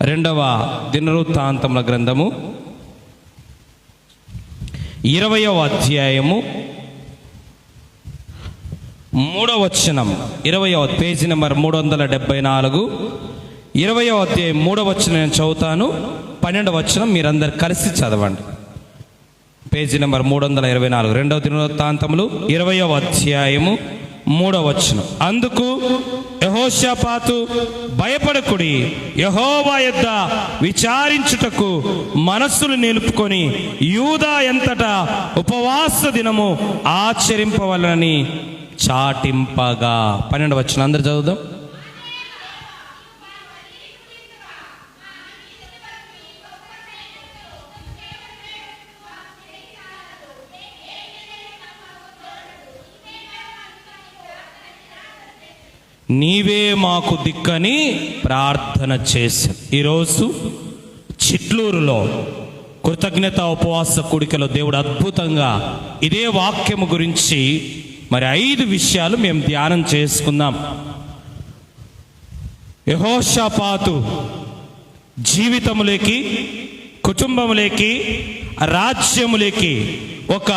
రెండవ దినవృత్తాంతముల గ్రంథము 20వ అధ్యాయము 3వ వచనం, 20వ పేజీ నెంబర్ 374, 20వ అధ్యాయం 3వ వచనం నేను చదువుతాను, 12వ వచనం మీరందరు కలిసి చదవండి. పేజీ నెంబర్ 324, రెండవ దినవృత్తాంతములు 20వ అధ్యాయము 3వ వచనం. అందుకు యెహోషాపాతు, భయపడకుడి, యెహోవా యొద్ద విచారించుటకు మనస్సులు నిలుపుకొని యూదా ఎంతటా ఉపవాస దినము ఆచరింపవలనని చాటింపగా. 12వ వచనం అందరు చదువుదాం. నీవే మాకు దిక్కని ప్రార్థన చేశాం. ఈరోజు చిట్లూరులో కృతజ్ఞత ఉపవాస కూడికలో దేవుడు అద్భుతంగా ఇదే వాక్యము గురించి మరి 5 విషయాలు మేము ధ్యానం చేసుకుందాం. యెహోషాపాతు జీవితములోకి, కుటుంబములోకి, రాజ్యములోకి ఒక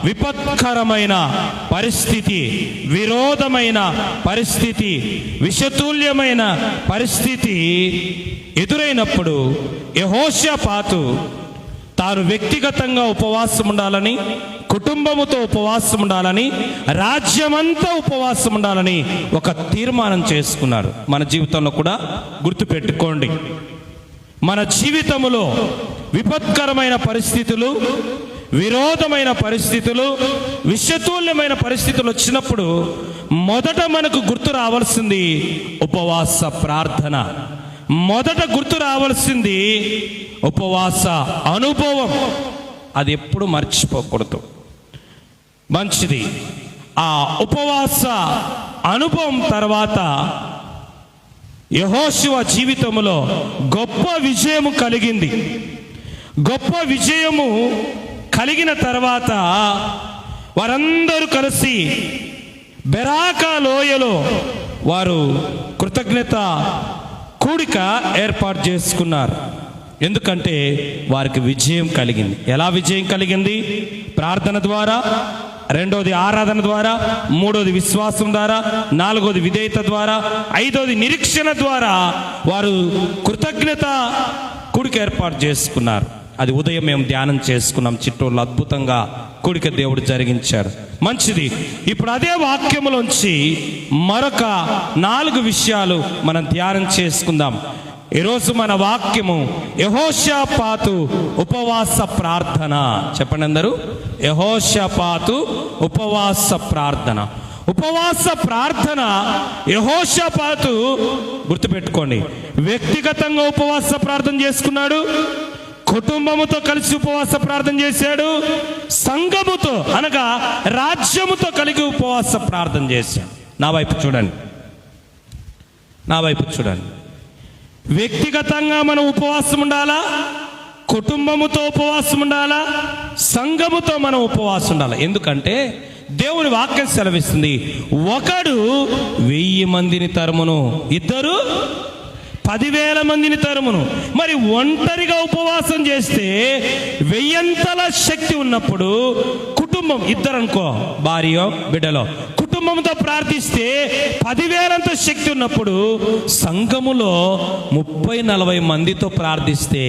విపత్కరమైన పరిస్థితి, విరోధమైన పరిస్థితి, విషతుల్యమైన పరిస్థితి ఎదురైనప్పుడు యెహోషాపాతు తాను వ్యక్తిగతంగా ఉపవాసం ఉండాలని, కుటుంబముతో ఉపవాసం ఉండాలని, రాజ్యమంతా ఉపవాసం ఉండాలని ఒక తీర్మానం చేసుకున్నారు. మన జీవితంలో కూడా గుర్తుపెట్టుకోండి, మన జీవితంలో విపత్కరమైన పరిస్థితులు, విరోధమైన పరిస్థితులు, విషతుల్యమైన పరిస్థితులు వచ్చినప్పుడు మొదట మనకు గుర్తు రావాల్సింది ఉపవాస ప్రార్థన. మొదట గుర్తు రావాల్సింది ఉపవాస అనుభవం. అది ఎప్పుడు మర్చిపోకూడదు. మంచిది. ఆ ఉపవాస అనుభవం తర్వాత యెహోషువ జీవితంలో గొప్ప విజయము కలిగింది. గొప్ప విజయము కలిగిన తర్వాత వారందరూ కలిసి బెరాకా లోయలో వారు కృతజ్ఞత కూడిక ఏర్పాటు చేసుకున్నారు. ఎందుకంటే వారికి విజయం కలిగింది. ఎలా విజయం కలిగింది? ప్రార్థన ద్వారా, రెండవది ఆరాధన ద్వారా, మూడవది విశ్వాసం ద్వారా, నాలుగవది విధేయత ద్వారా, ఐదవది నిరీక్షణ ద్వారా వారు కృతజ్ఞత కూడిక ఏర్పాటు చేసుకున్నారు. అది ఉదయం మేము ధ్యానం చేసుకున్నాం. చిట్టూరులో అద్భుతంగా కూడిక దేవుడు జరిగించారు. మంచిది. ఇప్పుడు అదే వాక్యములోంచి మరొక 4 విషయాలు మనం ధ్యానం చేసుకుందాం. ఈరోజు మన వాక్యము యెహోషాపాతు ఉపవాస ప్రార్థన. చెప్పండి అందరూ, యెహోషాపాతు ఉపవాస ప్రార్థన. ఉపవాస ప్రార్థన యెహోషాపాతు, గుర్తుపెట్టుకోండి, వ్యక్తిగతంగా ఉపవాస ప్రార్థన చేసుకున్నాడు, కుటుంబముతో కలిసి ఉపవాస ప్రార్థన చేశాడు, సంఘముతో అనగా రాజ్యముతో కలిగి ఉపవాస ప్రార్థన చేశాడు. నా వైపు చూడండి. వ్యక్తిగతంగా మనం ఉపవాసం ఉండాలా, కుటుంబముతో ఉపవాసం ఉండాలా, సంఘముతో మనం ఉపవాసం ఉండాలి. ఎందుకంటే దేవుని వాక్యం సెలవిస్తుంది, ఒకడు 1000 మందిని తరుమును, ఇద్దరు 10,000 మందిని తరుమును. మరి ఒంటరిగా ఉపవాసం చేస్తే 1000 శక్తి ఉన్నప్పుడు, కుటుంబం ఇద్దరనుకో, భార్యో బిడ్డలో, కుటుంబంతో ప్రార్థిస్తే 10,000 శక్తి ఉన్నప్పుడు, సంఘములో 30-40 మందితో ప్రార్థిస్తే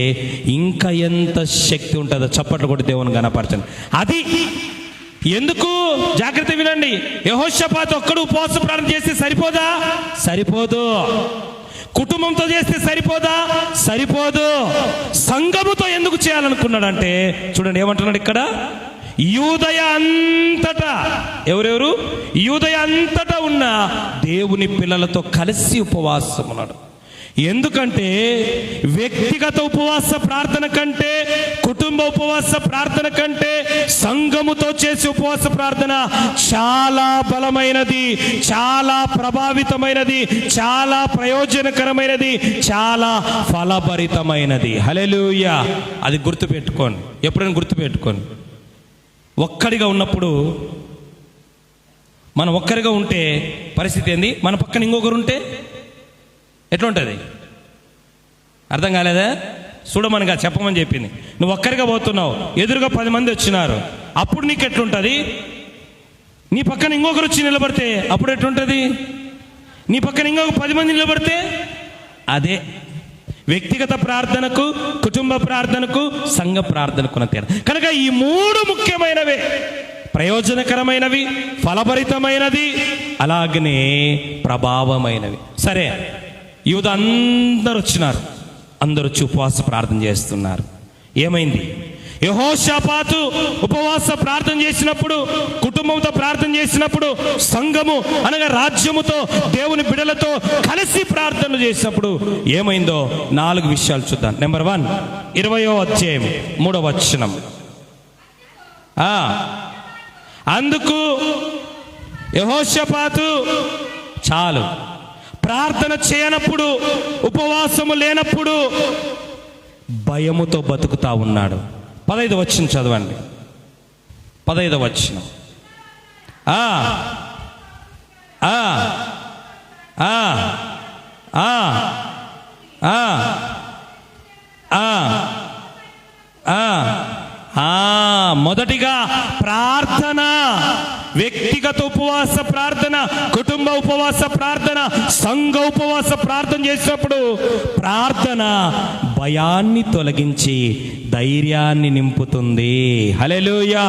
ఇంకా ఎంత శక్తి ఉంటుందో. చప్పట్లు కొట్టి దేవుని గణపరచండి. అది ఎందుకు? జాగ్రత్త వినండి. యెహోషాపాతు ఒక్కడు ఉపవాస ప్రార్థన చేస్తే సరిపోదా? సరిపోదు. కుటుంబంతో చేస్తే సరిపోదా? సరిపోదు. సంఘముతో ఎందుకు చేయాలనుకున్నాడంటే, చూడండి ఏమంటున్నాడు ఇక్కడ, యూదయ అంతటా, ఎవరెవరు? యూదయ అంతటా ఉన్న దేవుని పిల్లలతో కలిసి ఉపవాసం ఉన్నాడు. ఎందుకంటే వ్యక్తిగత ఉపవాస ప్రార్థన కంటే, కుటుంబ ఉపవాస ప్రార్థన కంటే, సంఘముతో చేసే ఉపవాస ప్రార్థన చాలా బలమైనది, చాలా ప్రభావితమైనది, చాలా ప్రయోజనకరమైనది, చాలా ఫలభరితమైనది. హల్లెలూయా. అది గుర్తుపెట్టుకోండి, ఎప్పుడైనా గుర్తుపెట్టుకోండి. ఒక్కడిగా ఉన్నప్పుడు, మనం ఒక్కరిగా ఉంటే పరిస్థితి ఏంది? మన పక్కన ఇంకొకరు ఉంటే ఎట్లుంటుంది? అర్థం కాలేదా? చూడమనిగా చెప్పమని చెప్పింది. నువ్వు ఒక్కరిగా పోతున్నావు, ఎదురుగా 10 మంది వచ్చినారు, అప్పుడు నీకు ఎట్లుంటుంది? నీ పక్కన ఇంకొకరు వచ్చి నిలబడితే అప్పుడు ఎట్లుంటుంది? నీ పక్కన ఇంకొక 10 మంది నిలబడితే అదే వ్యక్తిగత ప్రార్థనకు, కుటుంబ ప్రార్థనకు, సంఘ ప్రార్థనకు తేడా. కనుక ఈ 3 ముఖ్యమైనవే, ప్రయోజనకరమైనవి, ఫలభరితమైనది, అలాగనే ప్రభావమైనవి. సరే, యూద అందరూ వచ్చినారు, అందరూ వచ్చి ఉపవాస ప్రార్థన చేస్తున్నారు. ఏమైంది? యెహోషాపాతు ఉపవాస ప్రార్థన చేసినప్పుడు, కుటుంబంతో ప్రార్థన చేసినప్పుడు, సంఘము అనగా రాజ్యముతో, దేవుని బిడలతో కలిసి ప్రార్థనలు చేసినప్పుడు ఏమైందో 4 విషయాలు చూద్దాం. నెంబర్ 1, 20వ అధ్యాయం 3వ వచనం. అందుకు యెహోషాపాతు, చాలు, ప్రార్థన చేయనప్పుడు, ఉపవాసము లేనప్పుడు భయముతో బతుకుతా ఉన్నాడు. 15వ వచనం చదవండి. 15వ వచనం. మొదటిగా ప్రార్థన, వ్యక్తిగత ఉపవాస ప్రార్థన, కుటుంబ ఉపవాస ప్రార్థన, సంఘ ఉపవాస ప్రార్థన చేసినప్పుడు ప్రార్థన భయాన్ని తొలగించి ధైర్యాన్ని నింపుతుంది. హల్లెలూయా!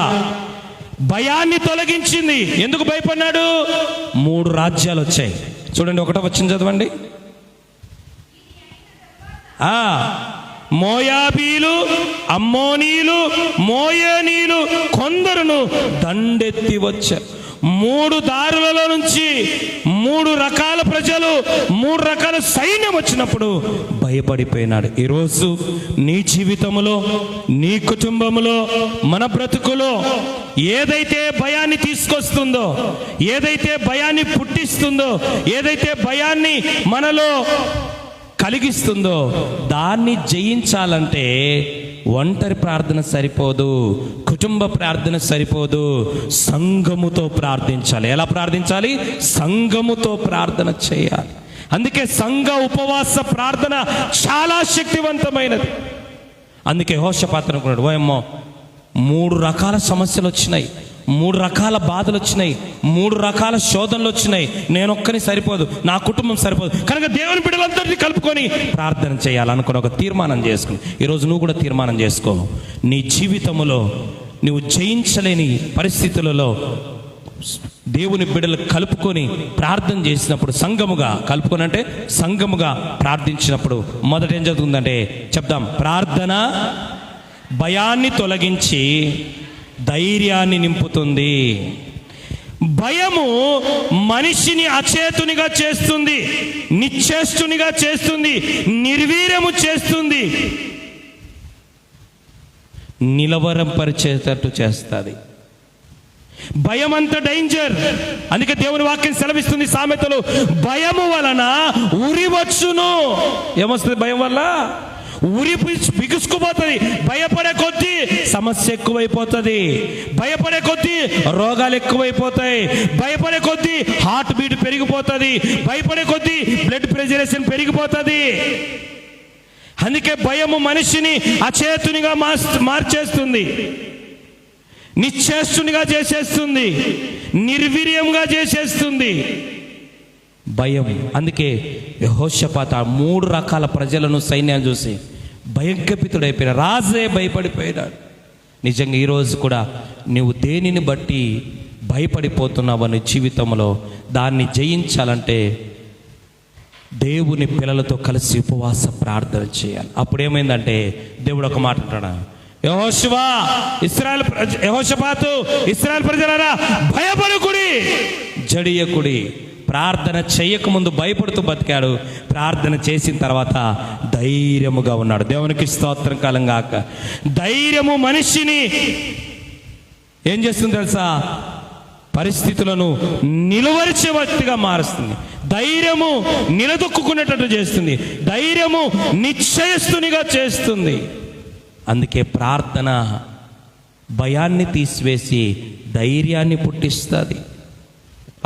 భయాన్ని తొలగించింది. ఎందుకు భయపడ్డాడు? 3 రాజ్యాలు వచ్చాయి. చూడండి, 1వ వచనం చదవండి. మోయాబీలు, అమ్మోనీలు, మోయనీలు కొందరును దండెత్తి వచ్చారు. 3 దారులలో నుంచి 3 రకాల ప్రజలు, 3 రకాల సైన్యం వచ్చినప్పుడు భయపడిపోయినాడు. ఈరోజు నీ జీవితంలో, నీ కుటుంబంలో, మన బ్రతుకులో ఏదైతే భయాన్ని తీసుకొస్తుందో, ఏదైతే భయాన్ని పుట్టిస్తుందో, ఏదైతే భయాన్ని మనలో కలిగిస్తుందో, దాన్ని జయించాలంటే ఒంటరి ప్రార్థన సరిపోదు, కుటుంబ ప్రార్థన సరిపోదు, సంఘముతో ప్రార్థించాలి. ఎలా ప్రార్థించాలి? సంఘముతో ప్రార్థన చేయాలి. అందుకే సంఘ ఉపవాస ప్రార్థన చాలా శక్తివంతమైనది. అందుకే యెహోషాపాతు అనుకున్నాడు, ఓయమ్మో 3 రకాల సమస్యలు వచ్చినాయి, 3 రకాల బాధలు వచ్చినాయి, 3 రకాల శోధనలు వచ్చినాయి, నేనొక్కని సరిపోదు, నా కుటుంబం సరిపోదు, కనుక దేవుని బిడ్డలందరినీ కలుపుకొని ప్రార్థన చేయాలనుకుని ఒక తీర్మానం చేసుకుని, ఈరోజు నువ్వు కూడా తీర్మానం చేసుకో. నీ జీవితంలో నువ్వు జయించలేని పరిస్థితులలో దేవుని బిడ్డలు కలుపుకొని ప్రార్థన చేసినప్పుడు, సంఘముగా కలుపుకొని అంటే సంఘముగా ప్రార్థించినప్పుడు మొదట ఏం జరుగుతుందంటే చెప్దాం. ప్రార్థన భయాన్ని తొలగించి ధైర్యాన్ని నింపుతుంది. భయము మనిషిని అచేతునిగా చేస్తుంది, నిశ్చేష్టునిగా చేస్తుంది, నిర్వీర్యము చేస్తుంది, నిలవరంపరిచేటట్టు చేస్తుంది. భయం అంత డేంజర్. అందుకే దేవుని వాక్యం సెలవిస్తుంది సామెతలు, భయము వలన ఉరి వచ్చును. ఏమొస్తుంది భయం వల్ల? ఉరి బిగుసుకుపోతుంది. భయపడే కొద్దీ సమస్య ఎక్కువైపోతుంది, భయపడే కొద్దీ రోగాలు ఎక్కువైపోతాయి, భయపడే కొద్దీ హార్ట్ బీట్ పెరిగిపోతుంది, భయపడే కొద్దీ బ్లడ్ ప్రెషరేషన్ పెరిగిపోతుంది. అందుకే భయము మనిషిని అచేతునిగా మార్చేస్తుంది, నిశ్చేష్టునిగా చేసేస్తుంది, నిర్వీర్యంగా చేసేస్తుంది భయం. అందుకే యెహోషాపాతు 3 రకాల ప్రజలను, సైన్యాన్ని చూసి భయంకపితుడైపోయినాడు, రాజే భయపడిపోయినాడు. నిజంగా ఈరోజు కూడా నువ్వు దేనిని బట్టి భయపడిపోతున్నావు నీ జీవితంలో, దాన్ని జయించాలంటే దేవుని పిల్లలతో కలిసి ఉపవాస ప్రార్థన చేయాలి. అప్పుడేమైందంటే దేవుడు ఒక మాట అంటాడు, యెహోషాపాతు, ఇశ్రాయేలు ప్రజలారా భయపడకుడి, జడియకుడి. ప్రార్థన చేయకముందు భయపడుతూ బతికాడు, ప్రార్థన చేసిన తర్వాత ధైర్యముగా ఉన్నాడు. దేవునికి స్తోత్రం కలంగాక. ధైర్యము మనిషిని ఏం చేస్తుంది తెలుసా? పరిస్థితులను నిలువరిచే వ్యక్తిగా మారుస్తుంది. ధైర్యము నిలదొక్కునేటట్టు చేస్తుంది, ధైర్యము నిశ్చయస్తునిగా చేస్తుంది. అందుకే ప్రార్థన భయాన్ని తీసివేసి ధైర్యాన్ని పుట్టిస్తుంది.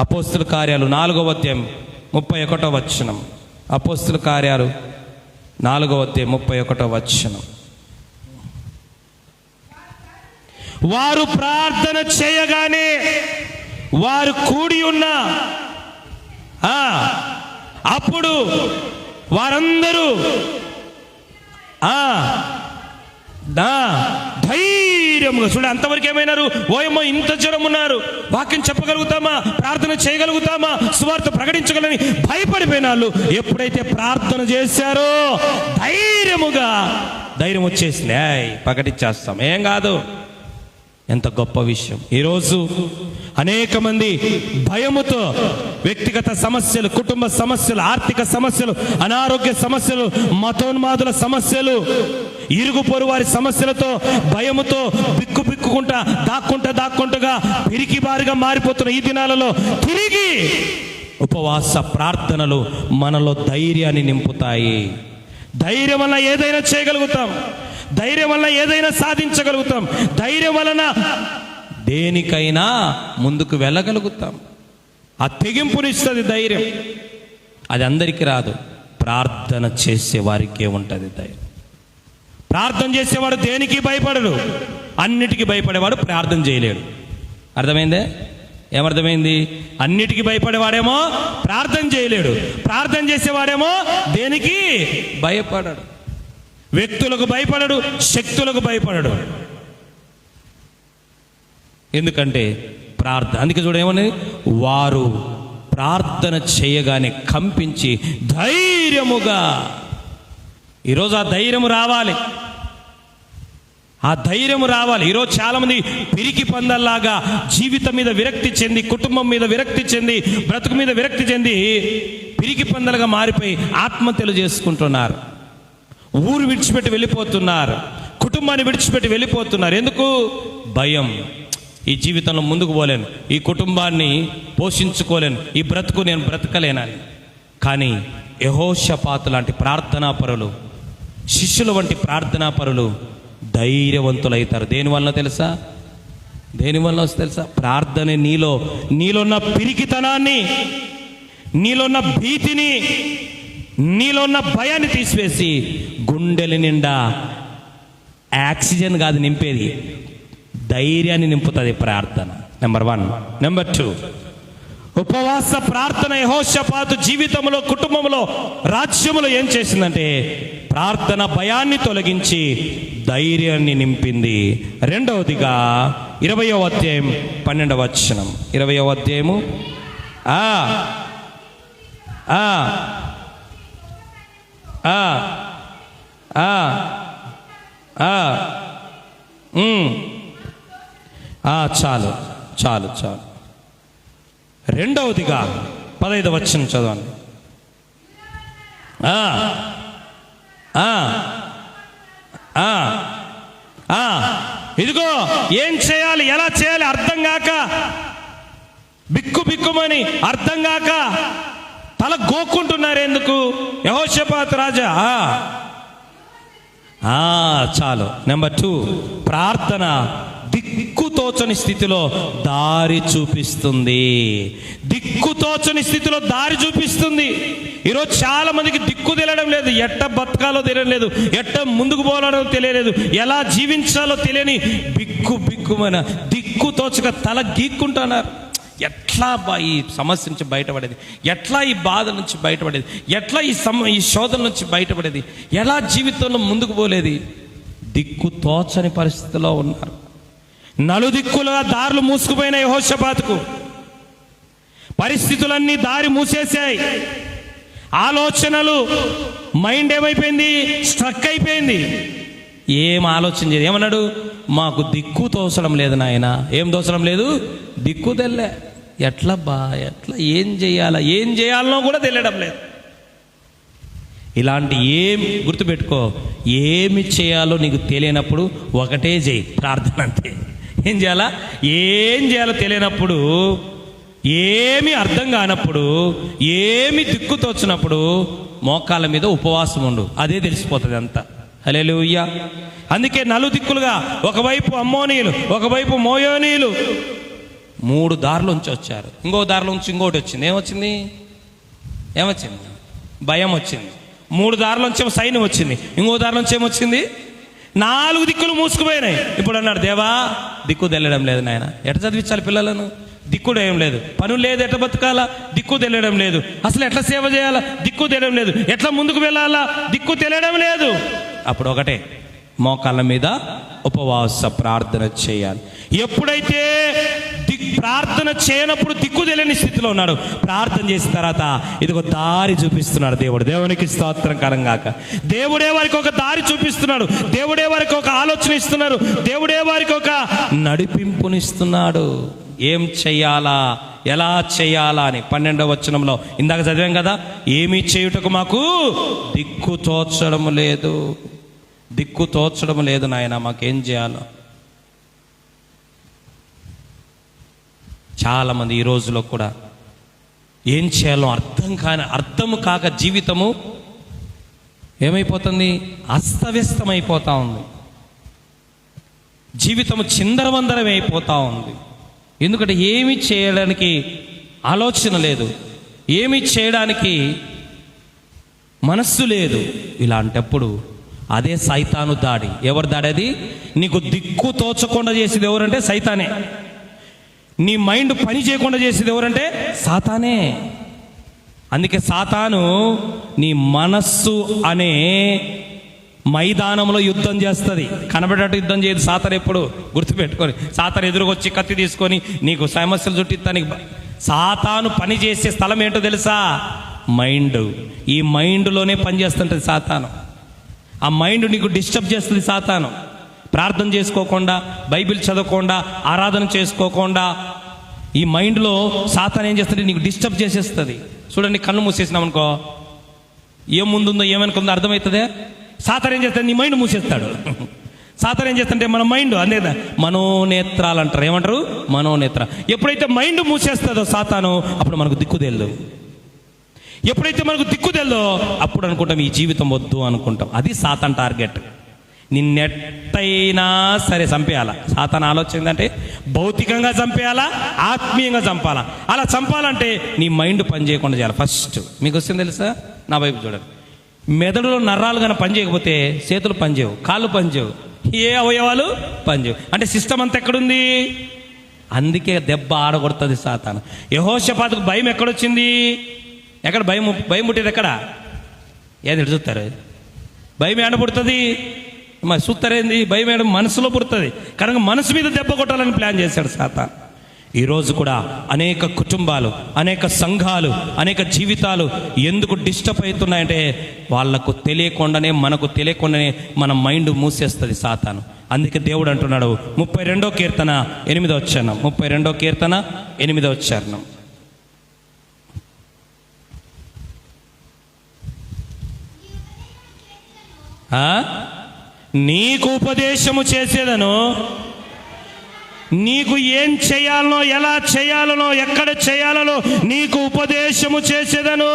అపోస్తల కార్యాలు 4వ అధ్యాయం 31వ వచనం. అపోస్తుల కార్యాలు 4:31. వారు ప్రార్థన చేయగానే వారు కూడి ఉన్న అప్పుడు వారందరూ ధైర్యముగా చూడ. అంతవరకు ఏమైనారు? ఓయమ్మో ఇంత జనం ఉన్నారు, వాక్యం చెప్పగలుగుతామా, ప్రార్థన చేయగలుగుతామా, సువార్త ప్రకటించగలని భయపడిపోయిన వాళ్ళు ఎప్పుడైతే ప్రార్థన చేశారో ధైర్యం వచ్చేసింది. ప్రకటించేస్తాం, ఏం కాదు. ఎంత గొప్ప విషయం. ఈరోజు అనేక మంది భయముతో వ్యక్తిగత సమస్యలు, కుటుంబ సమస్యలు, ఆర్థిక సమస్యలు, అనారోగ్య సమస్యలు, మతోన్మాదుల సమస్యలు, ఇరుగు పొరు వారి సమస్యలతో భయముతో బిక్కుకుంటా దాక్కుంటగా పిరికి బారిగా మారిపోతున్న ఈ దినాలలో తిరిగి ఉపవాస ప్రార్థనలు మనలో ధైర్యాన్ని నింపుతాయి. ధైర్యం వల్ల ఏదైనా చేయగలుగుతాం, ధైర్యం వల్ల ఏదైనా సాధించగలుగుతాం, ధైర్యం వలన దేనికైనా ముందుకు వెళ్ళగలుగుతాం. ఆ తెగింపునిస్తుంది ధైర్యం. అది అందరికీ రాదు, ప్రార్థన చేసే వారికే ఉంటుంది ధైర్యం. ప్రార్థన చేసేవాడు దేనికి భయపడడు, అన్నిటికీ భయపడేవాడు ప్రార్థన చేయలేడు. అర్థమైందే? ఏమర్థమైంది? అన్నిటికీ భయపడేవాడేమో ప్రార్థన చేయలేడు, ప్రార్థన చేసేవాడేమో దేనికి భయపడడు. వ్యక్తులకు భయపడడు, శక్తులకు భయపడడు. ఎందుకంటే అందుకే చూడేమని, వారు ప్రార్థన చేయగానే కంపించి ధైర్యముగా. ఈరోజు ఆ ధైర్యము రావాలి, ఆ ధైర్యము రావాలి. ఈరోజు చాలామంది పిరికి పందల్లాగా జీవితం మీద విరక్తి చెంది, కుటుంబం మీద విరక్తి చెంది, బ్రతుకు మీద విరక్తి చెంది పిరికి పందలుగా మారిపోయి ఆత్మహత్యలు చేసుకుంటున్నారు. ఊరు విడిచిపెట్టి వెళ్ళిపోతున్నారు, కుటుంబాన్ని విడిచిపెట్టి వెళ్ళిపోతున్నారు. ఎందుకు? భయం. ఈ జీవితంలో ముందుకు పోలేను, ఈ కుటుంబాన్ని పోషించుకోలేను, ఈ బ్రతుకు నేను బ్రతకలేనని. కానీ యెహోషాపాతు లాంటి ప్రార్థనాపరులు, శిష్యుల వంటి ప్రార్థనాపరులు ధైర్యవంతులైతారు. దేనివల్ల తెలుసా? ప్రార్థన నీలోన్న పిరికితనాన్ని, నీలోన్న భీతిని, నీలో ఉన్న భయాన్ని తీసివేసి గుండెల నిండా ఆక్సిజన్ కాదు నింపేది, ధైర్యాన్ని నింపుతుంది ప్రార్థన. నెంబర్ 1. నెంబర్ 2, ఉపవాస ప్రార్థన యెహోషాపాతు జీవితంలో, కుటుంబంలో, రాజ్యంలో ఏం చేసిందంటే ప్రార్థన భయాన్ని తొలగించి ధైర్యాన్ని నింపింది. రెండవదిగా 20వ అధ్యాయం 12వ వచనం. 20వ అధ్యాయము చాలు. రెండవదిగా 15వ వచనం చదవండి. ఇదిగో ఏం చేయాలి, ఎలా చేయాలి అర్థం కాక, బిక్కుమని అర్థం కాక తల గోక్కుంటున్నారు. ఎందుకు? యెహోషాపాతు రాజా. చాలు. నెంబర్ 2, ప్రార్థన దిక్కుతోచని స్థితిలో దారి చూపిస్తుంది. దిక్కుతోచని స్థితిలో దారి చూపిస్తుంది. ఈరోజు చాలా మందికి దిక్కు తెలియడం లేదు, ఎట్ట బతకాలో తెలియడం లేదు, ఎట్ట ముందుకు పోవాలో తెలియలేదు, ఎలా జీవించాలో తెలియని బిక్కుమన దిక్కుతోచక తల గీక్కుంటున్నారు. ఎట్లా ఈ సమస్య నుంచి బయటపడేది, ఎట్లా ఈ బాధ నుంచి బయటపడేది, ఎట్లా ఈ శోధన నుంచి బయటపడేది, ఎలా జీవితంలో ముందుకు పోలేది, దిక్కు తోచని పరిస్థితిలో ఉన్నారు. నలుదిక్కులుగా దారులు మూసుకుపోయిన యెహోషాపాతుకు పరిస్థితులన్నీ దారి మూసేశాయి. ఆలోచనలు, మైండ్ ఏమైపోయింది? స్ట్రక్ అయిపోయింది. ఏం ఆలోచన చేయదు. ఏమన్నాడు? మాకు దిక్కు తోచడం లేదు నాయన. ఏం తోచడం లేదు? దిక్కు తెల్లే. ఎట్లా ఏం చేయాలనో కూడా తెలియడం లేదు. ఇలాంటి గుర్తుపెట్టుకో, ఏమి చేయాలో నీకు తెలియనప్పుడు ఒకటే చేయి, ప్రార్థన. అంతే. ఏం చేయాలో తెలియనప్పుడు, ఏమి అర్థం కానప్పుడు, ఏమి దిక్కు తోచినప్పుడు మోకాళ్ళ మీద ఉపవాసం ఉండు, అదే తెలిసిపోతుంది అంతా. హల్లెలూయా. అందుకే నలుదిక్కులుగా, ఒకవైపు అమ్మోనీయులు, ఒకవైపు మోయోనీయులు, 3 దారుల నుంచి వచ్చారు. ఇంకో దారిలో నుంచి ఇంకోటి వచ్చింది. ఏమొచ్చింది? భయం వచ్చింది. 3 దారిలోంచేమో సైన్యం వచ్చింది, ఇంకో దారిలోంచి ఏమొచ్చింది, 4 దిక్కులు మూసుకుపోయినాయి. ఇప్పుడు అన్నాడు, దేవా దిక్కు తెలియడం లేదు నాయన, ఎట్ట చదివించాలి పిల్లలను, దిక్కుడు ఏం లేదు, పనులు లేదు, ఎట్లా బతకాలా దిక్కు తెలియడం లేదు, అసలు ఎట్లా సేవ చేయాలా దిక్కు తెలియడం లేదు, ఎట్లా ముందుకు వెళ్ళాలా దిక్కు తెలియడం లేదు. అప్పుడు ఒకటే, మోకాళ్ళ మీద ఉపవాస ప్రార్థన చేయాలి. ఎప్పుడైతే ప్రార్థన చేయనప్పుడు దిక్కు తెలియని స్థితిలో ఉన్నాడు, ప్రార్థన చేసిన తర్వాత ఇదిగో దారి చూపిస్తున్నాడు దేవుడు. దేవునికి స్తోత్రం కలంగాక. దేవుడే వారికి ఒక దారి చూపిస్తున్నాడు, దేవుడే వారికి ఒక ఆలోచన ఇస్తున్నాడు, దేవుడే వారికి ఒక నడిపింపునిస్తున్నాడు. ఏం చెయ్యాలా, ఎలా చెయ్యాలా అని 12వ వచనంలో ఇందాక చదివాం కదా, ఏమీ చేయుటకు మాకు దిక్కు తోచడం లేదు, దిక్కు తోచడం లేదు నాయన, మాకేం చేయాలో. చాలామంది ఈ రోజులో కూడా ఏం చేయాలో అర్థం కాక జీవితము ఏమైపోతుంది, అస్తవ్యస్తమైపోతూ ఉంది. జీవితము చిందరవందరం అయిపోతూ ఉంది. ఎందుకంటే ఏమీ చేయడానికి ఆలోచన లేదు, ఏమీ చేయడానికి మనస్సు లేదు. ఇలాంటప్పుడు అదే సైతాను దాడి. ఎవరు దాడి అది? నీకు దిక్కు తోచకుండా చేసేది ఎవరంటే సైతానే. నీ మైండ్ పని చేయకుండా చేసేది ఎవరంటే సాతానే. అందుకే సాతాను నీ మనస్సు అనే మైదానంలో యుద్ధం చేస్తుంది, కనబడేటట్టు యుద్ధం చేయదు సాతాను. ఎప్పుడు గుర్తుపెట్టుకొని, సాతాను ఎదురుకొచ్చి కత్తి తీసుకొని నీకు సమస్యలు చుట్టిస్తానికి. సాతాను పని చేసే స్థలం ఏంటో తెలుసా? మైండ్. ఈ మైండ్లోనే పని చేస్తుంటుంది సాతాను. ఆ మైండ్ నీకు డిస్టర్బ్ చేస్తుంది సాతాను. ప్రార్థన చేసుకోకుండా, బైబిల్ చదవకుండా, ఆరాధన చేసుకోకుండా ఈ మైండ్లో సాతాను ఏం చేస్తుంది, నీకు డిస్టర్బ్ చేసేస్తుంది. చూడండి, కళ్ళు మూసేసినాం అనుకో, ఏం ముందుందో ఏమనుకుందో అర్థమవుతుందే. సాతాను ఏం చేస్తాడు, నీ మైండ్ మూసేస్తాడు. సాతాను ఏం చేస్తుంటే మన మైండ్ అనేది మనోనేత్రాలు అంటారు. ఏమంటారు? మనోనేత్ర. ఎప్పుడైతే మైండ్ మూసేస్తుందో సాతాను, అప్పుడు మనకు దిక్కు తెలియదు. ఎప్పుడైతే మనకు దిక్కు తెలియదో అప్పుడు అనుకుంటాం ఈ జీవితం వద్దు అనుకుంటాం. అది సాతాను టార్గెట్. నిన్నెట్టయినా సరే చంపేయాలా. సాతాను ఆలోచన ఏంటంటే భౌతికంగా చంపేయాలా, ఆత్మీయంగా చంపాలా. అలా చంపాలంటే నీ మైండ్ పని చేయకుండా చేయాలి ఫస్ట్. మీకు వస్తుంది తెలుసా? నా వైపు చూడండి. మెదడులో నరాలు కానీ పని చేయకపోతే చేతులు పనిచేయవు, కాళ్ళు పనిచేయవు, ఏ అవయవాలు పనిచేయవు. అంటే సిస్టమ్ అంతా ఎక్కడుంది? అందుకే దెబ్బ ఆడగొడుతుంది సాతాను. యెహోషాపాతుకు భయం ఎక్కడొచ్చింది? ఎక్కడ భయం పుట్టేది? ఎక్కడ? ఏది చూస్తారు? భయం ఏడ పుడుతుంది? మరి చూస్తారేంది? భయం ఏడ మనసులో పుడుతుంది. కనుక మనసు మీద దెబ్బ కొట్టాలని ప్లాన్ చేశాడు సాతాను. ఈరోజు కూడా అనేక కుటుంబాలు, అనేక సంఘాలు, అనేక జీవితాలు ఎందుకు డిస్టర్బ్ అవుతున్నాయంటే వాళ్ళకు తెలియకుండానే, మనకు తెలియకుండానే మన మైండ్ మూసేస్తుంది సాతాను. అందుకే దేవుడు అంటున్నాడు 32వ కీర్తన 8వ వచనం. 32వ కీర్తన 8వ వచనం. నీకు ఉపదేశము చేసేదను, నీకు ఏం చేయాలనో, ఎలా చేయాలనో, ఎక్కడ చేయాలనో నీకు ఉపదేశము చేసేదను.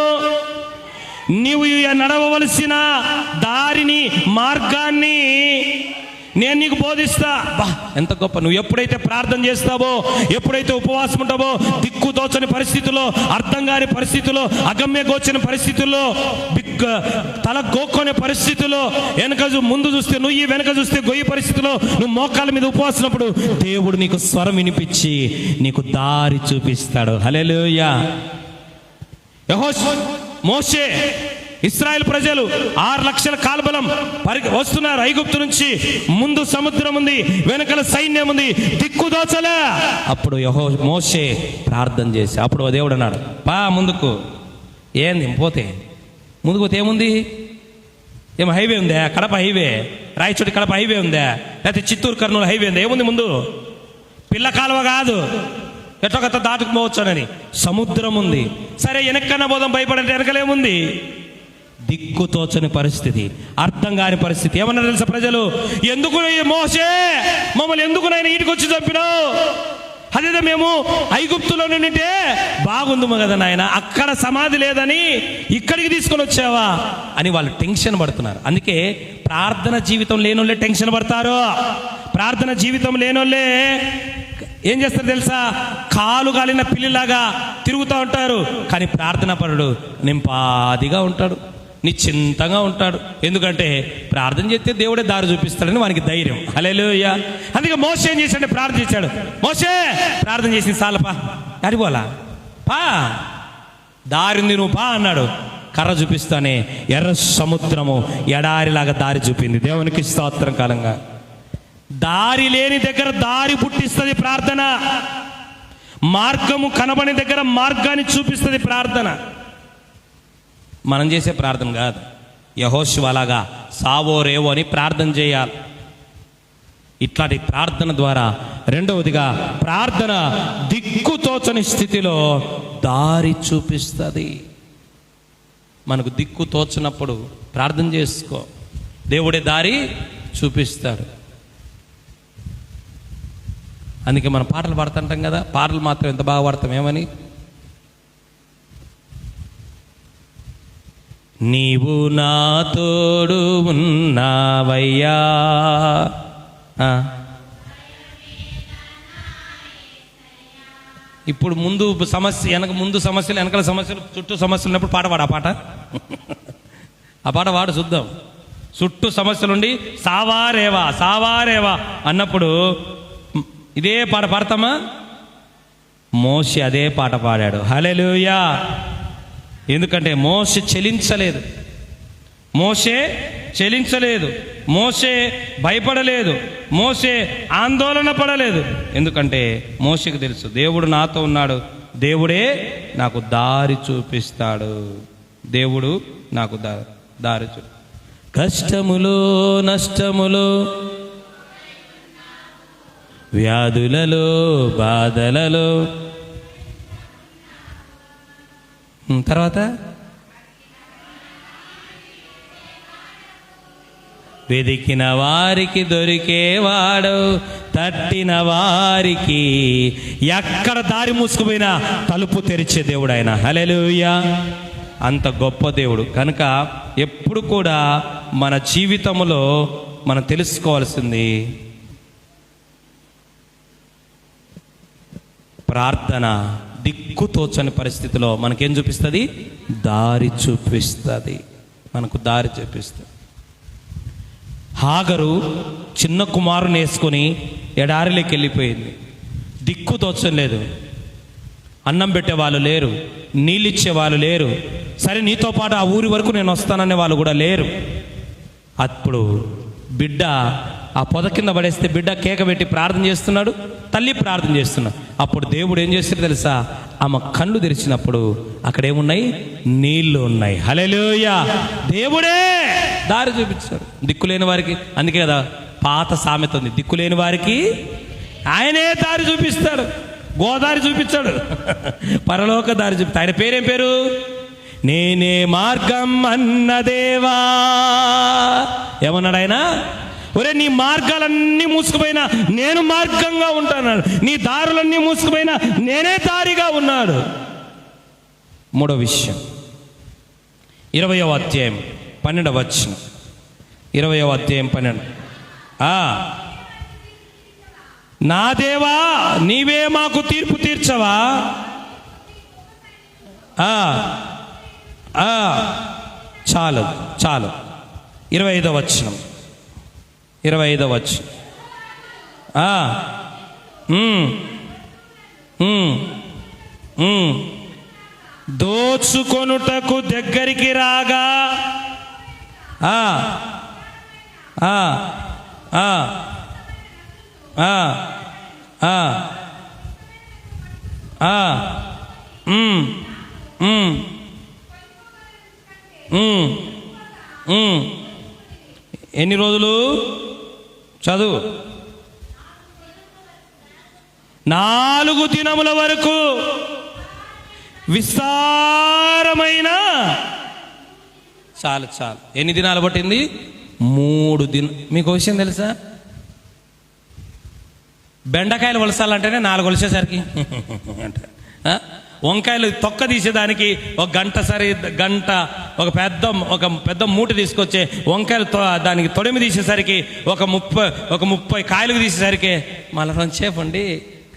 నీవు నడవవలసిన దారిని, మార్గాన్ని నేను నీకు బోధిస్తా. బా ఎంత గొప్ప! నువ్వు ఎప్పుడైతే ప్రార్థన చేస్తావో, ఎప్పుడైతే ఉపవాసం ఉంటావో, దిక్కు తోచని పరిస్థితుల్లో, అర్థం కాని పరిస్థితుల్లో, అగమ్య గోచని పరిస్థితుల్లో, తల గోక్కొనే పరిస్థితుల్లో, వెనక ముందు చూస్తే నువ్వు, వెనక చూస్తే గొయ్యి పరిస్థితుల్లో నువ్వు మోకాళ్ళ మీద ఉపవాసినప్పుడు దేవుడు నీకు స్వరం వినిపించి నీకు దారి చూపిస్తాడు. హల్లెలూయా. మోషే, ఇశ్రాయేల్ ప్రజలు 6 లక్షల కాల్బలం వస్తున్నారు ఐగుప్తు నుంచి. ముందు సముద్రం ఉంది, వెనకల సైన్యం ఉంది, దిక్కుదోచలే. అప్పుడు మోషే ప్రార్థన చేసి, అప్పుడు దేవుడు అన్నాడు, పా ముందుకు. ఏంది పోతే? ముందుకు పోతే ఏముంది? ఏం హైవే ఉందా? కడప హైవే, రాయచోటి కడప హైవే ఉందా? లేకపోతే చిత్తూరు కర్నూలు హైవే ఉందా? ఏముంది ముందు? పిల్ల కాలువ కాదు, ఎట్లొక దాటుకుపోవచ్చునని సముద్రం ఉంది. సరే వెనక్కన్నా పోదాం భయపడంటే వెనకలేముంది? దిక్కుతోచని పరిస్థితి, అర్థం కాని పరిస్థితి. ఏమన్నా తెలుసా ప్రజలు? ఎందుకు మోషే మమ్మల్ని ఎందుకు నాయన ఇంటికి వచ్చి చంపినావు? అదేదో మేము ఐగుప్తులో నుండి బాగుంది కదా నాయన, అక్కడ సమాధి లేదని ఇక్కడికి తీసుకొని వచ్చావా అని వాళ్ళు టెన్షన్ పడుతున్నారు. అందుకే ప్రార్థన జీవితం లేనోళ్ళే టెన్షన్ పడతారు. ప్రార్థన జీవితం లేనోళ్ళే ఏం చేస్తారు తెలుసా? కాలు గాలిన పిల్లిలాగా తిరుగుతూ ఉంటారు. కానీ ప్రార్థన పరుడు నింపాదిగా ఉంటాడు, నిశ్చింతంగా ఉంటాడు. ఎందుకంటే ప్రార్థన చేస్తే దేవుడే దారి చూపిస్తాడని వానికి ధైర్యం. హల్లెలూయా. అందుకే మోషే ఏం చేశాడు? ప్రార్థన చేశాడు. మోషే ప్రార్థన చేసి సాలపా, అడిపోలా పా, దారింది నువ్వు పా అన్నాడు. కర్ర చూపిస్తానే ఎర్ర సముద్రము ఎడారిలాగా దారి చూపింది. దేవునికి స్తోత్రం కాలంగా. దారి లేని దగ్గర దారి పుట్టిస్తుంది ప్రార్థన. మార్గము కనబడి దగ్గర మార్గాన్ని చూపిస్తుంది ప్రార్థన. మనం చేసే ప్రార్థన కాదు. యెహోషువలాగా సావో రేవో అని ప్రార్థన చేయాలి. ఇట్లాంటి ప్రార్థన ద్వారా రెండవదిగా ప్రార్థన దిక్కుతోచని స్థితిలో దారి చూపిస్తుంది. మనకు దిక్కు తోచినప్పుడు ప్రార్థన చేసుకో, దేవుడే దారి చూపిస్తాడు. అందుకే మనం పాటలు పాడుతుంటాం కదా, పాటలు మాత్రం ఎంత బాగా పాడతాం. ఏమని? నీవు నా తోడు ఉన్నావయ్యా. ఇప్పుడు ముందు సమస్య, వెనక ముందు సమస్యలు, వెనకాల సమస్యలు, చుట్టూ సమస్యలు ఉన్నప్పుడు పాట పాడు. ఆ పాట వాడు చూద్దాం. చుట్టూ సమస్యలుండి సావారేవా సావారేవా అన్నప్పుడు ఇదే పాట పాడతామా? మోషే అదే పాట పాడాడు. హల్లెలూయా. ఎందుకంటే మోషే చెలించలేదు, మోషే చెలించలేదు, మోషే భయపడలేదు, మోషే ఆందోళన పడలేదు. ఎందుకంటే మోషేకు తెలుసు దేవుడు నాతో ఉన్నాడు, దేవుడే నాకు దారి చూపిస్తాడు, దేవుడు నాకు దారి చూ. కష్టములో నష్టములో వ్యాధులలో బాధలలో తర్వాత వెదికిన వారికి దొరికేవాడు, తట్టిన వారికి ఎక్కడ దారి మూసుకుపోయినా తలుపు తెరిచే దేవుడు ఆయన. హల్లెలూయా. అంత గొప్ప దేవుడు కనుక ఎప్పుడు కూడా మన జీవితంలో మనం తెలుసుకోవాల్సింది ప్రార్థన దిక్కుతోచని పరిస్థితిలో మనకేం చూపిస్తుంది? దారి చూపిస్తుంది. మనకు దారి చూపిస్తుంది. హాగరు చిన్న కుమారుని వేసుకొని ఎడారిలోకి వెళ్ళిపోయింది. దిక్కు తోచలేదు, అన్నం పెట్టే వాళ్ళు లేరు, నీళ్ళు ఇచ్చే వాళ్ళు లేరు, సరే నీతో పాటు ఆ ఊరి వరకు నేను వస్తాననే వాళ్ళు కూడా లేరు. అప్పుడు బిడ్డ ఆ పొద కింద పడేస్తే బిడ్డ కేక పెట్టి ప్రార్థన చేస్తున్నాడు, తల్లి ప్రార్థన చేస్తున్నాడు. అప్పుడు దేవుడు ఏం చేస్తాడు తెలుసా? ఆమె కళ్ళు తెరిచినప్పుడు అక్కడ ఏమున్నాయి? నీళ్లు ఉన్నాయి. హల్లెలూయా. దేవుడే దారి చూపించాడు దిక్కులేని వారికి. అందుకే కదా పాత సామెత ఉంది, దిక్కులేని వారికి ఆయనే దారి చూపిస్తాడు. గోదారి చూపించాడు, పరలోక దారి చూపిస్తాడు. ఆయన పేరేం పేరు? నేనే మార్గం అన్న దేవా. ఏమన్నాడు ఆయన? ఒరే నీ మార్గాలన్నీ మూసుకుపోయినా నేను మార్గంగా ఉంటాను, నీ దారులన్నీ మూసుకుపోయినా నేనే దారిగా ఉన్నాడు. మూడో విషయం 20వ అధ్యాయం 12వ వచనం. 20వ అధ్యాయం 12. నా దేవా నీవే మాకు తీర్పు తీర్చవా? చాలు చాలు. 25వ వచనం. 25వ వచనం. దోచుకొనుటకు దగ్గరికి రాగా ఎన్ని రోజులు చదువు? 4 దినముల వరకు విస్తారమైన. చాలు చాలు. ఎన్ని దినాలు పట్టింది? 3 దినం. మీకు విషయం తెలుసా? బెండకాయలు వలసాలంటేనే 4 వలిసేసరికి అంటే వంకాయలు తొక్క తీసేదానికి ఒక గంట, సరే గంట, ఒక పెద్ద మూట తీసుకొచ్చే వంకాయలు దానికి తొడిమి తీసేసరికి ఒక 30 కాయలు తీసేసరికి మళ్ళీ 2 సేపు అండి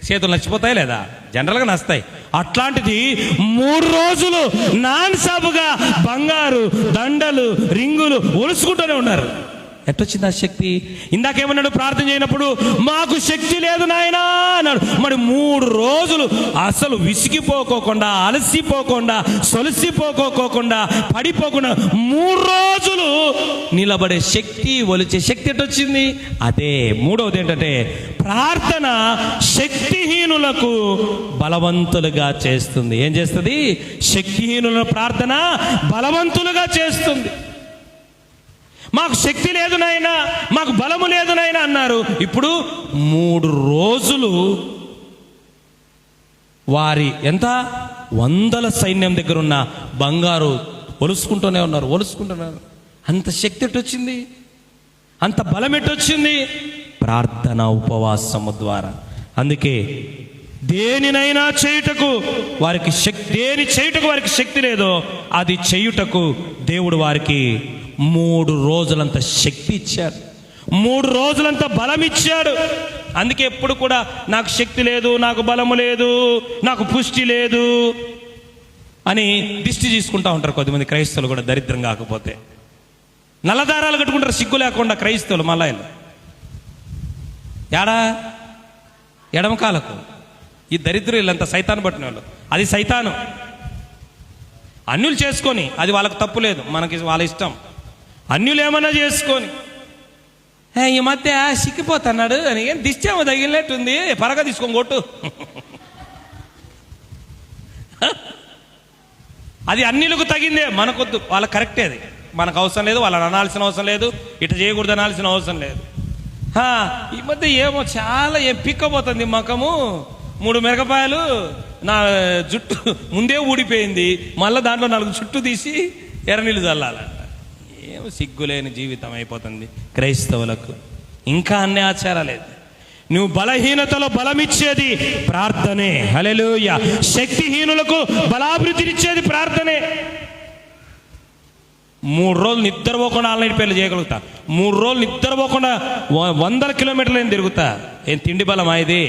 చేతులు నచ్చిపోతాయి లేదా? జనరల్గా నస్తాయి. అట్లాంటిది 3 రోజులు నాన్ స్టాప్గా బంగారు దండలు రింగులు ఒలుసుకుంటూనే ఉన్నారు. ఎట్టొచ్చింది ఆ శక్తి? ఇందాకేమన్నాడు ప్రార్థన చేయనప్పుడు? మాకు శక్తి లేదు నాయనా అన్నాడు. మరి 3 రోజులు అసలు విసిగిపోకోకుండా, అలసిపోకుండా, సొలసిపోకోకుండా, పడిపోకుండా 3 రోజులు నిలబడే శక్తి, ఒలిచే శక్తి ఎట్టొచ్చింది? అదే మూడవది ఏంటంటే, ప్రార్థన శక్తిహీనులకు బలవంతులుగా చేస్తుంది. ఏం చేస్తుంది? శక్తిహీనుల ప్రార్థన బలవంతులుగా చేస్తుంది. మాకు శక్తి లేదు నాయనా, మాకు బలము లేదు నాయనా అన్నారు. ఇప్పుడు 3 రోజులు వారి ఎంత 100 సైన్యం దగ్గర ఉన్న బంగారు ఒలుసుకుంటూనే ఉన్నారు. అంత శక్తి ఎట్టొచ్చింది? అంత బలం ఎట్టొచ్చింది? ప్రార్థన ఉపవాసము ద్వారా. అందుకే దేనినైనా చేయుటకు వారికి శక్తి, దేని చేయుటకు వారికి శక్తి లేదో అది చేయుటకు దేవుడు వారికి 3 రోజులంత శక్తి ఇచ్చాడు, 3 రోజులంత బలం ఇచ్చాడు. అందుకే ఎప్పుడు కూడా నాకు శక్తి లేదు, నాకు బలము లేదు, నాకు పుష్టి లేదు అని దిష్టి తీసుకుంటా ఉంటారు కొద్దిమంది క్రైస్తవులు కూడా. దరిద్రం కాకపోతే నల్లదారాలు కట్టుకుంటారు సిగ్గు లేకుండా క్రైస్తవులు. మలాయిలు ఏడా ఎడమకాలకు ఈ దరిద్రులంతా సైతాను పట్టిన వాళ్ళు. అది సైతాను. అన్యులు చేసుకొని అది వాళ్ళకు తప్పు లేదు, మనకి వాళ్ళ ఇష్టం. అన్యులు ఏమన్నా చేసుకొని ఈ మధ్య సిక్కిపోతున్నాడు అని దిష్టేమో తగిలినట్టుంది, పరగ తీసుకొని కొట్టు. అది అన్యులకు తగిందే, మనకొద్దు. వాళ్ళకి కరెక్టే, అది మనకు అవసరం లేదు, వాళ్ళని అనాల్సిన అవసరం లేదు, ఇటు చేయకూడదు అనాల్సిన అవసరం లేదు. ఈ మధ్య ఏమో చాలా పిక్కపోతుంది ముఖము, 3 మిరపకాయలు నా జుట్టు ముందే ఊడిపోయింది, మళ్ళీ దాంట్లో 4 చుట్టూ తీసి ఎర్రనీళ్ళు చల్లాలంట. ఏమో సిగ్గులేని జీవితం అయిపోతుంది క్రైస్తవులకు. ఇంకా అన్ని ఆచారాలేదు. నువ్వు బలహీనతలో బలమిచ్చేది ప్రార్థనే. హల్లెలూయా. శక్తిహీనులకు బలాభివృద్ధినిచ్చేది ప్రార్థనే. 3 రోజులు నిద్రపోకుండా ఆన్లైన్ పేర్లు చేయగలుగుతా. 3 రోజులు నిద్రపోకుండా 100 కిలోమీటర్లు నేను తిరుగుతా. ఏం తిండి బలమా ఇది?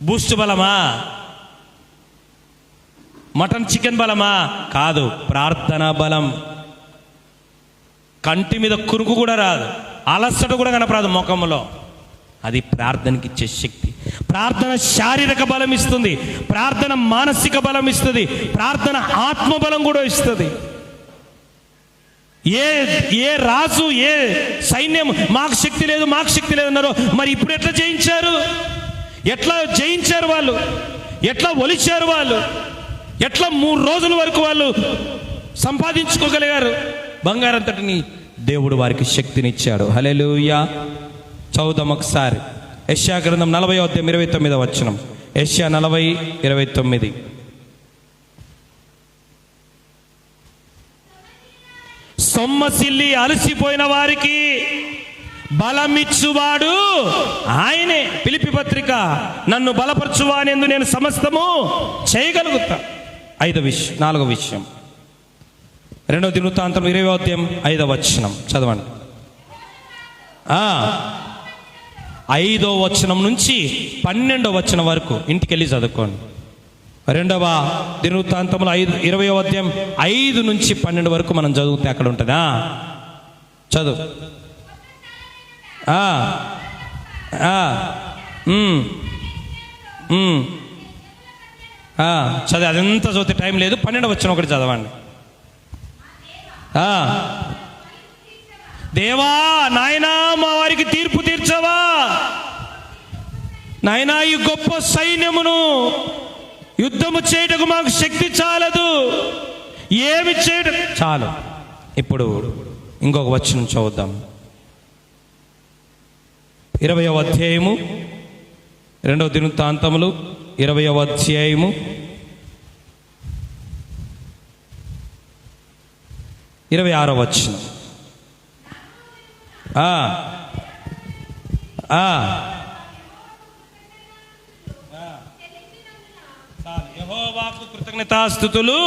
బూస్ట్ బలమా? మటన్ చికెన్ బలమా? కాదు, ప్రార్థన బలం. కంటి మీద కురుకు కూడా రాదు, అలసట కూడా కనపరాదు ముఖంలో. అది ప్రార్థనకి ఇచ్చే శక్తి. ప్రార్థన శారీరక బలం ఇస్తుంది, ప్రార్థన మానసిక బలం ఇస్తుంది, ప్రార్థన ఆత్మబలం కూడా ఇస్తుంది. ఏ రాజు, ఏ సైన్యం మాకు శక్తి లేదు, మాకు శక్తి లేదు అన్నారో మరి ఇప్పుడు ఎట్లా జయించారు? ఎట్లా జయించారు వాళ్ళు? ఎట్లా ఒలిచారు వాళ్ళు? ఎట్లా 3 రోజుల వరకు వాళ్ళు సంపాదించుకోగలిగారు? బంగారంతటిని దేవుడు వారికి శక్తినిచ్చాడు. హల్లెలూయా. చదువుదాం ఒకసారి. యెషయా గ్రంథం 40వ అధ్యాయం 29వ వచనం. యెషయా 40:29. సొమ్మసిల్లి అలసిపోయిన వారికి బలమిచ్చువాడు ఆయనే. ఫిలిప్పీ పత్రిక, నన్ను బలపరచువానెందు నేను సమస్తము చేయగలుగుతా. 4వ విషయం 2వ దినవృత్తాంతం 20వ అధ్యాయం 5వ వచనం చదవండి. 5వ వచనం నుంచి 12వ వచనం వరకు ఇంటికి వెళ్ళి చదువుకోండి. 2వ దినవృత్తాంతంలో 20వ అధ్యాయం 5 నుంచి 12 వరకు మనం చదివితే అక్కడ ఉంటుందా? చదువు. చదివి అదంతా చదివితే టైం లేదు. 12వ వచనం ఒకటి చదవండి. దేవా నాయనా మా వారికి తీర్పు తీర్చవా నాయనా, ఈ గొప్ప సైన్యమును యుద్ధము చేయటకు మాకు శక్తి చాలదు, ఏమి చేయడం చాలు. ఇప్పుడు ఇంకొక వచనం చదువుదాం. 20వ అధ్యాయము 2వ దినవృత్తాంతములు 20వ అధ్యాయము 26వ వచనం. యెహోవాకు కృతజ్ఞతాస్తుతులు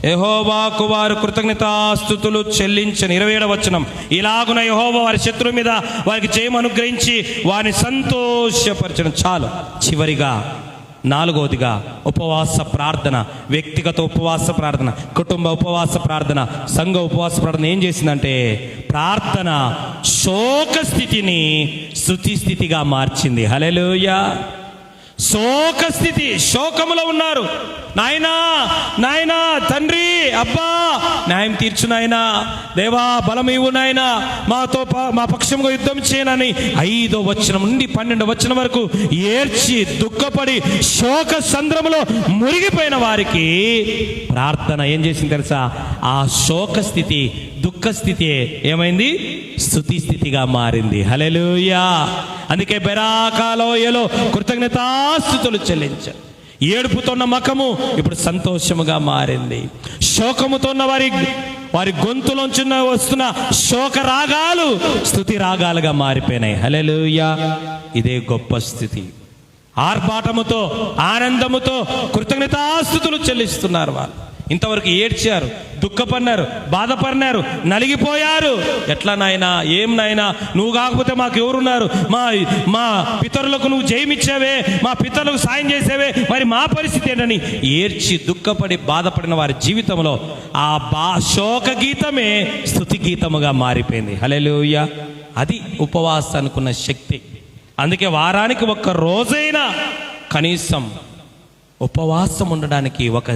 యెహోవాకు వారు కృతజ్ఞతాస్తుతులు చెల్లించని. 27వ వచనం, ఇలాగున యెహోవా వారి శత్రువు మీద వారికి జయం అనుగ్రహించి వారిని సంతోషపరచడం. చాలు. చివరిగా 4వదిగా ఉపవాస ప్రార్థన. వ్యక్తిగత ఉపవాస ప్రార్థన, కుటుంబ ఉపవాస ప్రార్థన, సంఘ ఉపవాస ప్రార్థన ఏం చేసిందంటే ప్రార్థన శోక స్థితిని స్తుతి స్థితిగా మార్చింది. హల్లెలూయా. శోక స్థితి, శోకములో ఉన్నారు. నాయనా నాయనా, తండ్రి, అబ్బా న్యాయం తీర్చు నాయనా, దేవా బలం ఇవ్వు నాయనా, మా పక్షంగా యుద్ధం చేయనని 5వ వచనం నుండి 12వ వచనం వరకు ఏడ్చి దుఃఖపడి శోక సంద్రములో మునిగిపోయిన వారికి ప్రార్థన ఏం చేసింది తెలుసా? ఆ శోక స్థితి, దుఃఖ స్థితి ఏమైంది? స్తుతి స్థితిగా మారింది. హల్లెలూయా. అందుకే బెరాకాలోయలో కృతజ్ఞతాస్తుతులు చెల్లించారు. ఏడుపుతో ఉన్న ముఖము ఇప్పుడు సంతోషముగా మారింది. శోకముతో ఉన్న వారి గొంతులోంచి వస్తున్న శోక రాగాలు స్తుతి రాగాలుగా మారిపోయినాయి. హల్లెలూయా. ఇదే గొప్ప స్థితి. ఆర్భాటముతో, ఆనందముతో కృతజ్ఞతాస్తుతులు చెల్లిస్తున్నారు వాళ్ళు. ఇంతవరకు ఏడ్చారు, దుఃఖపడినారు, బాధపడినారు, నలిగిపోయారు. ఎట్లా నాయనా, ఏం నాయనా, నువ్వు కాకపోతే మాకు ఎవరున్నారు? మా పితరులకు నువ్వు జయమిచ్చావే, మా పితరులకు సాయం చేసావే, మరి మా పరిస్థితి ఏంటని ఏడ్చి దుఃఖపడి బాధపడిన వారి జీవితంలో ఆ శోక గీతమే స్తుతి గీతముగా మారిపోయింది. హల్లెలూయా. అది ఉపవాసానికి ఉన్న శక్తి. అందుకే వారానికి 1 రోజైనా కనీసం ఉపవాసం ఉండడానికి ఒక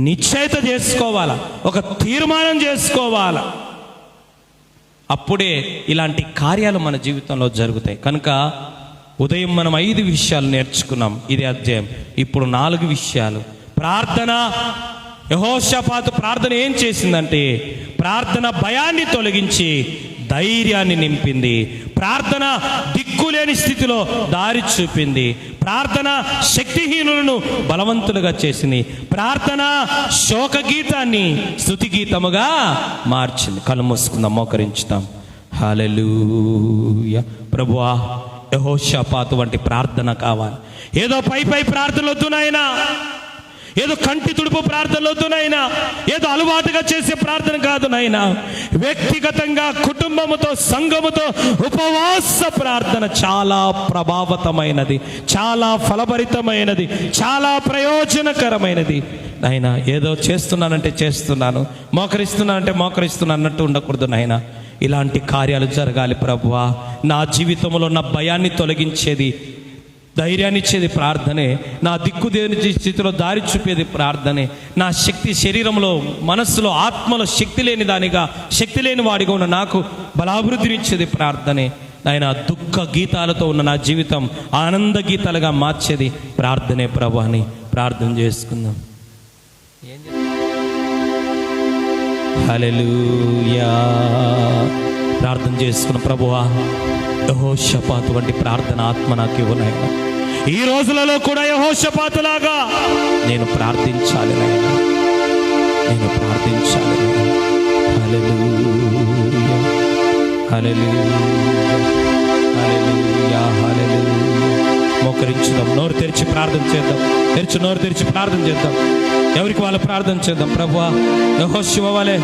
నిశ్చయిత చేసుకోవాలా, ఒక తీర్మానం చేసుకోవాలా. అప్పుడే ఇలాంటి కార్యాలు మన జీవితంలో జరుగుతాయి. కనుక ఉదయం మనం 5 విషయాలు నేర్చుకున్నాం. ఇది అధ్యాయం. ఇప్పుడు 4 విషయాలు. ప్రార్థన. యెహోషాపాతు ప్రార్థన ఏం చేసిందంటే ప్రార్థన భయాన్ని తొలగించి ధైర్యాన్ని నింపింది. ప్రార్థన దిక్కులేని స్థితిలో దారి చూపింది. ప్రార్థన శక్తిహీనులను బలవంతులుగా చేసింది. ప్రార్థన శోక గీతాన్ని స్తుతి గీతముగా మార్చింది. కళ్ళు మూసుకుందాం, మోకరించుతాం. హల్లెలూయా. ప్రభువా, యెహోషాపాతు వంటి ప్రార్థన కావాలి. ఏదో పై ప్రార్థనలు వద్దు నాయనా, ఏదో కంటి తుడుపు ప్రార్థనలు వద్దు నాయనా, ఏదో అలవాటుగా చేసే ప్రార్థన కాదు నాయనా. వ్యక్తిగతంగా కుటుంబముతో, సంఘముతో ఉపవాస ప్రార్థన చాలా ప్రభావతమైనది, చాలా ఫలభరితమైనది, చాలా ప్రయోజనకరమైనది నాయనా. ఏదో చేస్తున్నానంటే చేస్తున్నాను, మోకరిస్తున్నానంటే మోకరిస్తున్నాను అన్నట్టు ఉండకూడదు నాయనా. ఇలాంటి కార్యాలు జరగాలి ప్రభువా. నా జీవితంలో ఉన్న భయాన్ని తొలగించేది, ధైర్యాన్ని ఇచ్చేది ప్రార్థనే. నా దిక్కుదేని స్థితిలో దారి చూపేది ప్రార్థనే. నా శక్తి శరీరంలో, మనస్సులో, ఆత్మలో శక్తి లేని దానిగా, శక్తి లేని వాడిగా ఉన్న నాకు బలాభివృద్ధినిచ్చేది ప్రార్థనే. ఆయన దుఃఖ గీతాలతో ఉన్న నా జీవితం ఆనంద గీతాలుగా మార్చేది ప్రార్థనే ప్రభు అని ప్రార్థన చేసుకుందాం. హల్లెలూయా. ప్రార్థన చేసుకున్న ప్రభువా, యెహోషాపాతు వంటి ప్రార్థన ఆత్మ నాకు ఇవ్వనైనా. ఈ రోజులలో కూడా యెహోషాపాతులాగా నేను ప్రార్థించాలి నాయనా, నేను ప్రార్థించాలి నాయనా. హల్లెలూయా, హల్లెలూయా, హల్లెలూయా, హల్లెలూయా. మోకరించుదాం, నోరు తెరిచి ప్రార్థన చేద్దాం. నోరు తెరిచి ప్రార్థన చేద్దాం. ఎవరికి వాళ్ళు ప్రార్థన చేద్దాం. ప్రభువా, యెహోషువ వలె